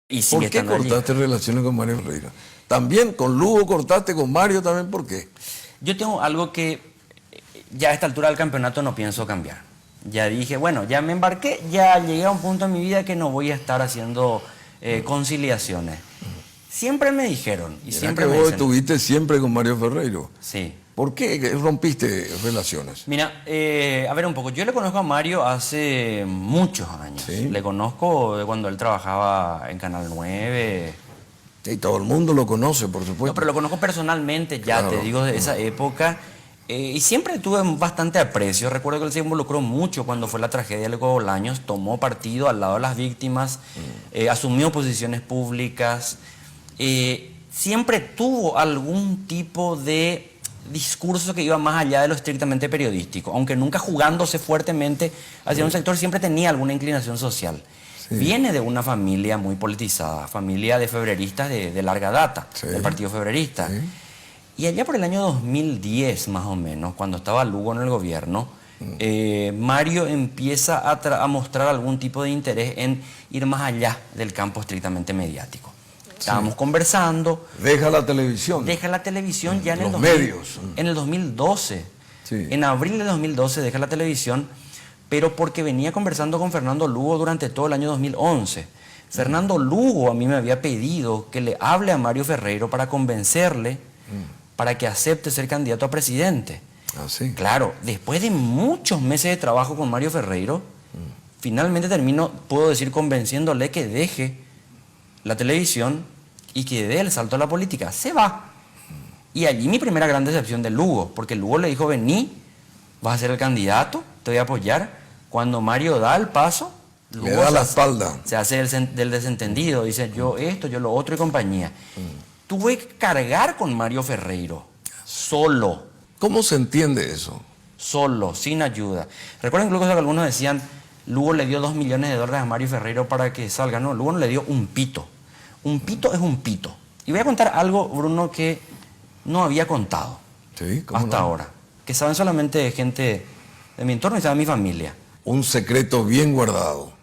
Y sigue ¿Por qué estando allí. cortaste relaciones con Mario Ferreira? También con Lugo cortaste, con Mario también, ¿por qué? Yo tengo algo que ya a esta altura del campeonato no pienso cambiar. Ya dije, bueno, ya me embarqué, ya llegué a un punto en mi vida que no voy a estar haciendo conciliaciones. Siempre me dijeron, y Mira siempre que me vos dicen, estuviste siempre con Mario Ferreira. sí. ¿Por qué rompiste relaciones? Mira, a ver un poco, yo le conozco a Mario hace muchos años. Sí. Le conozco de cuando él trabajaba en Canal 9. Y todo el mundo lo conoce, por supuesto. No, pero lo conozco personalmente ya, Claro. te digo, de esa época. Y siempre tuve bastante aprecio. Recuerdo que él se involucró mucho cuando fue la tragedia de Lugo Bolaños. Tomó partido al lado de las víctimas, asumió posiciones públicas. Siempre tuvo algún tipo de discurso que iba más allá de lo estrictamente periodístico. Aunque nunca jugándose fuertemente hacia un sector, siempre tenía alguna inclinación social. Sí. Viene de una familia muy politizada, familia de febreristas de larga data, Sí. del Partido Febrerista. Sí. Y allá por el año 2010, más o menos, cuando estaba Lugo en el gobierno, Mario empieza a mostrar algún tipo de interés en ir más allá del campo estrictamente mediático. Estábamos conversando, Deja la televisión. deja la televisión ya en el Los 2000, medios. en el 2012. Sí. En abril de 2012 deja la televisión, pero porque venía conversando con Fernando Lugo durante todo el año 2011. Fernando Lugo a mí me había pedido que le hable a Mario Ferreiro para convencerle para que acepte ser candidato a presidente. Así. Claro, después de muchos meses de trabajo con Mario Ferreiro, finalmente termino, puedo decir, convenciéndole que deje la televisión y que dé el salto a la política. Se va. Y allí mi primera gran decepción de Lugo, porque Lugo le dijo, vení, vas a ser el candidato, te voy a apoyar. Cuando Mario da el paso, Le da la espalda. se hace del desentendido, dice yo esto, yo lo otro y compañía. Tuve que cargar con Mario Ferreiro, solo, ¿Cómo se entiende eso? sin ayuda. Recuerden incluso que algunos decían, Lugo le dio $2 millones a Mario Ferreiro para que salga. No, Lugo no le dio un pito. Un pito es un pito. Y voy a contar algo, Bruno, que no había contado Sí, ¿cómo hasta no? ahora. Que saben solamente gente de mi entorno y sabe mi familia. Un secreto bien guardado.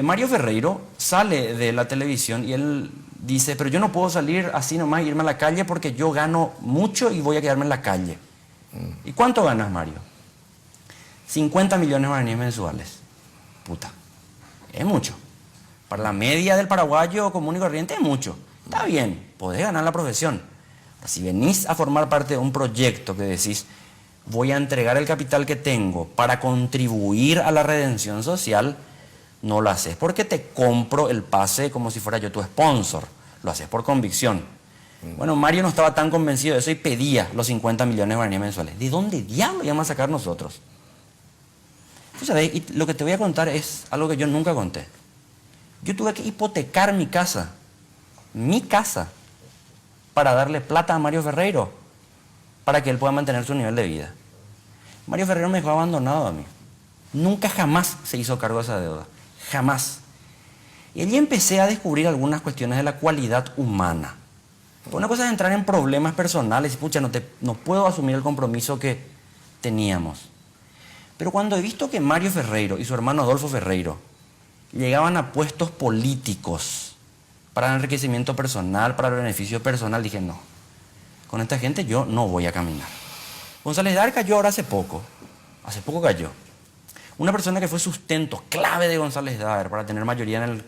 Mario Ferreiro sale de la televisión y él dice, pero yo no puedo salir así nomás e irme a la calle porque yo gano mucho y voy a quedarme en la calle. ¿Y cuánto ganas, Mario? 50 millones de guaraníes mensuales. Puta, es mucho. Para la media del paraguayo común y corriente es mucho. Está bien, podés ganar la profesión. Pero si venís a formar parte de un proyecto que decís, voy a entregar el capital que tengo para contribuir a la redención social, no lo haces porque te compro el pase como si fuera yo tu sponsor. Lo haces por convicción. Bueno, Mario no estaba tan convencido de eso y pedía los 50 millones de guaraníes mensuales. ¿De dónde diablo íbamos a sacar nosotros? Tú sabes, y lo que te voy a contar es algo que yo nunca conté. Yo tuve que hipotecar mi casa, para darle plata a Mario Ferreiro, para que él pueda mantener su nivel de vida. Mario Ferreiro me dejó abandonado a mí. Nunca jamás se hizo cargo de esa deuda. Jamás. Y allí empecé a descubrir algunas cuestiones de la cualidad humana. Una cosa es entrar en problemas personales y, pucha, no puedo asumir el compromiso que teníamos. Pero cuando he visto que Mario Ferreiro y su hermano Adolfo Ferreiro llegaban a puestos políticos para el enriquecimiento personal, para el beneficio personal, dije, no, con esta gente yo no voy a caminar. González Dar cayó ahora hace poco cayó. Una persona que fue sustento clave de González Daer para tener mayoría en el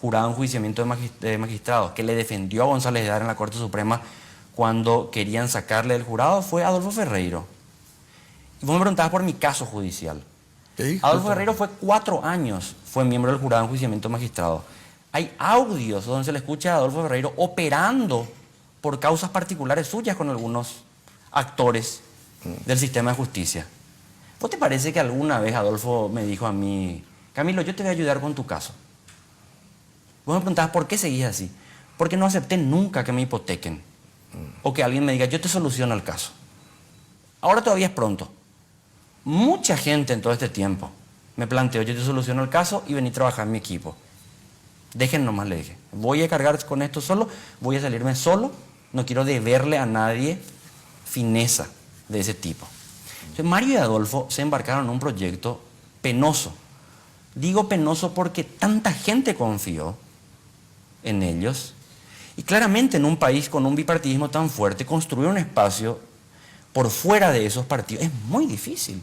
jurado en enjuiciamiento de magistrados, que le defendió a González Daer en la Corte Suprema cuando querían sacarle del jurado, fue Adolfo Ferreiro. Y vos me preguntabas por mi caso judicial. ¿Sí? Adolfo Ferreiro fue 4 años, fue miembro del jurado en enjuiciamiento de magistrados. Hay audios donde se le escucha a Adolfo Ferreiro operando por causas particulares suyas con algunos actores del sistema de justicia. ¿Vos te parece que alguna vez Adolfo me dijo a mí, Camilo, yo te voy a ayudar con tu caso? Vos me preguntabas, ¿por qué seguís así? Porque no acepté nunca que me hipotequen. O que alguien me diga, yo te soluciono el caso. Ahora todavía es pronto. Mucha gente en todo este tiempo me planteó, yo te soluciono el caso y vení a trabajar en mi equipo. Dejen nomás, le dije. Voy a cargar con esto solo, voy a salirme solo, no quiero deberle a nadie fineza de ese tipo. Entonces, Mario y Adolfo se embarcaron en un proyecto penoso. Digo penoso porque tanta gente confió en ellos. Y claramente en un país con un bipartidismo tan fuerte, construir un espacio por fuera de esos partidos es muy difícil.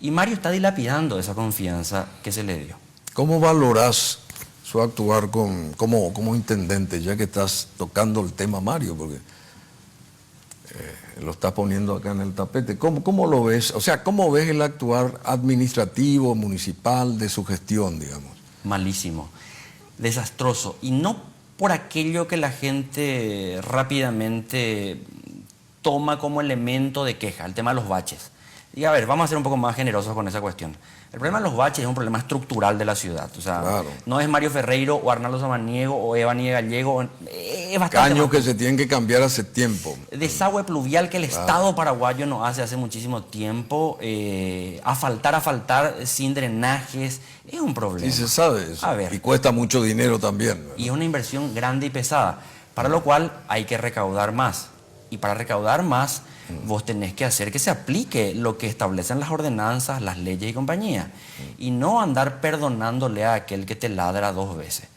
Y Mario está dilapidando esa confianza que se le dio. ¿Cómo valorás su actuar como intendente, ya que estás tocando el tema, Mario? Porque lo estás poniendo acá en el tapete. ¿Cómo lo ves? O sea, ¿cómo ves el actuar administrativo, municipal, de su gestión, digamos? Malísimo, desastroso. Y no por aquello que la gente rápidamente toma como elemento de queja, el tema de los baches. Y a ver, vamos a ser un poco más generosos con esa cuestión. El problema de los baches es un problema estructural de la ciudad. O sea, claro, no es Mario Ferreiro o Arnaldo Samaniego o Evanie Gallego. Es bastante caños que se tienen que cambiar hace tiempo. Desagüe pluvial que el claro. Estado paraguayo no hace muchísimo tiempo. Asfaltar sin drenajes. Es un problema. Sí, se sabe eso. A ver. Y cuesta mucho dinero también, ¿verdad? Y es una inversión grande y pesada, para lo cual hay que recaudar más. Y para recaudar más, vos tenés que hacer que se aplique lo que establecen las ordenanzas, las leyes y compañía. Y no andar perdonándole a aquel que te ladra 2 veces.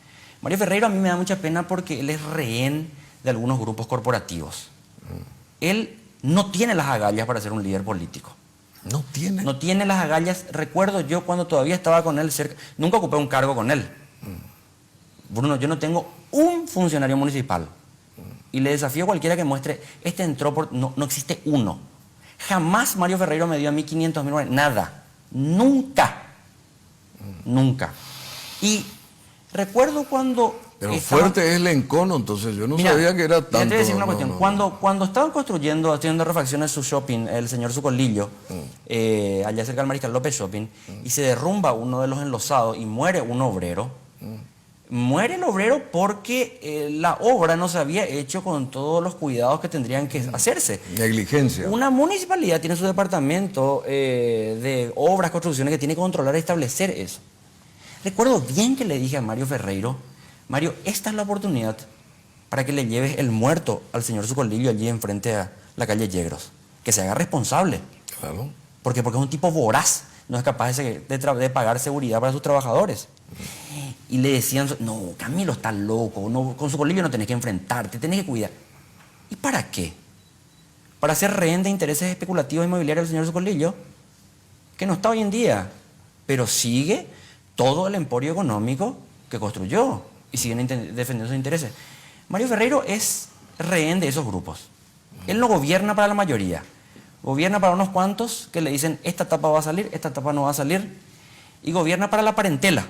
Mario Ferreiro a mí me da mucha pena porque él es rehén de algunos grupos corporativos. Él no tiene las agallas para ser un líder político. No tiene. No tiene las agallas. Recuerdo yo cuando todavía estaba con él cerca, nunca ocupé un cargo con él. Bruno, yo no tengo un funcionario municipal. Y le desafío a cualquiera que muestre, entró por... No existe uno. Jamás Mario Ferreiro me dio a mí 500.000 dólares. Nada. Nunca. Nunca. Y recuerdo cuando... Pero fuerte es el encono, entonces yo no sabía que era tanto. Te voy a decir una cuestión. Cuando estaban construyendo, haciendo refacciones su shopping, el señor Sucolillo, allá cerca del Mariscal López Shopping, y se derrumba uno de los enlosados y muere un obrero. Muere el obrero porque la obra no se había hecho con todos los cuidados que tendrían que hacerse. Negligencia. Una municipalidad tiene su departamento de obras, construcciones, que tiene que controlar y establecer eso. Recuerdo bien que le dije a Mario Ferreiro, Mario, esta es la oportunidad para que le lleves el muerto al señor Sucolillo allí enfrente a la calle Yegros. Que se haga responsable. Claro. Porque es un tipo voraz, no es capaz de pagar seguridad para sus trabajadores. Y le decían, no, Camilo está loco, no, con Sucolillo no tenés que enfrentarte, tenés que cuidar. ¿Y para qué? ¿Para ser rehén de intereses especulativos inmobiliarios del señor Sucolillo? Que no está hoy en día, pero sigue todo el emporio económico que construyó y siguen defendiendo sus intereses. Mario Ferreiro es rehén de esos grupos. Él no gobierna para la mayoría, gobierna para unos cuantos que le dicen, esta etapa va a salir, esta etapa no va a salir, y gobierna para la parentela.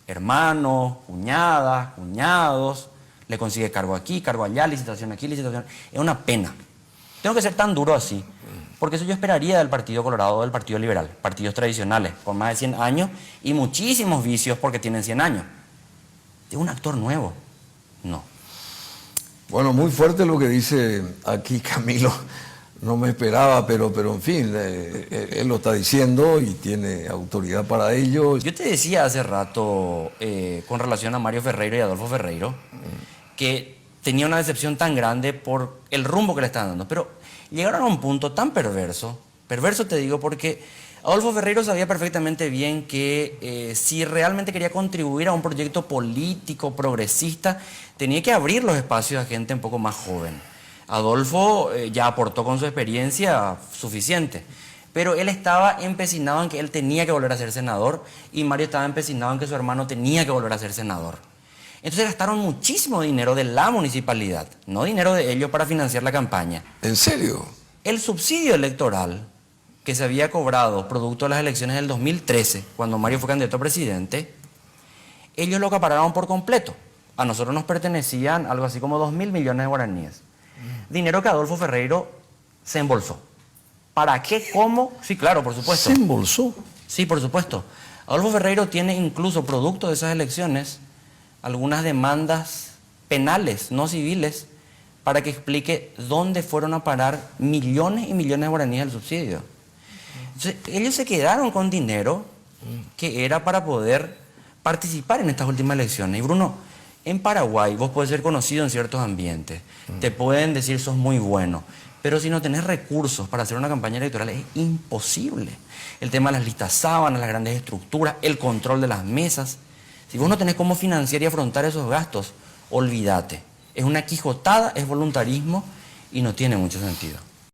Hermanos, cuñadas, cuñados, le consigue cargo aquí, cargo allá, licitación aquí, licitación. Es una pena. Tengo que ser tan duro así, porque eso yo esperaría del Partido Colorado, del Partido Liberal, partidos tradicionales, con más de 100 años y muchísimos vicios porque tienen 100 años. ¿De un actor nuevo? No. Bueno, muy fuerte lo que dice aquí Camilo. No me esperaba, pero en fin, él lo está diciendo y tiene autoridad para ello. Yo te decía hace rato, con relación a Mario Ferreiro y Adolfo Ferreiro, que tenía una decepción tan grande por el rumbo que le estaban dando, pero llegaron a un punto tan perverso te digo porque Adolfo Ferreiro sabía perfectamente bien que si realmente quería contribuir a un proyecto político, progresista, tenía que abrir los espacios a gente un poco más joven. Adolfo ya aportó con su experiencia suficiente, pero él estaba empecinado en que él tenía que volver a ser senador y Mario estaba empecinado en que su hermano tenía que volver a ser senador. Entonces gastaron muchísimo dinero de la municipalidad, no dinero de ellos para financiar la campaña. ¿En serio? El subsidio electoral que se había cobrado producto de las elecciones del 2013, cuando Mario fue candidato a presidente, ellos lo acapararon por completo. A nosotros nos pertenecían algo así como 2.000 millones de guaraníes. Dinero que Adolfo Ferreiro se embolsó. ¿Para qué? ¿Cómo? Sí, claro, por supuesto. ¿Se embolsó? Sí, por supuesto. Adolfo Ferreiro tiene incluso, producto de esas elecciones, algunas demandas penales, no civiles, para que explique dónde fueron a parar millones y millones de guaraníes del subsidio. Entonces, ellos se quedaron con dinero que era para poder participar en estas últimas elecciones. Y Bruno, en Paraguay vos podés ser conocido en ciertos ambientes, te pueden decir sos muy bueno, pero si no tenés recursos para hacer una campaña electoral es imposible. El tema de las listas sábanas, las grandes estructuras, el control de las mesas, Si vos no tenés cómo financiar y afrontar esos gastos, olvídate. Es una quijotada, es voluntarismo y no tiene mucho sentido.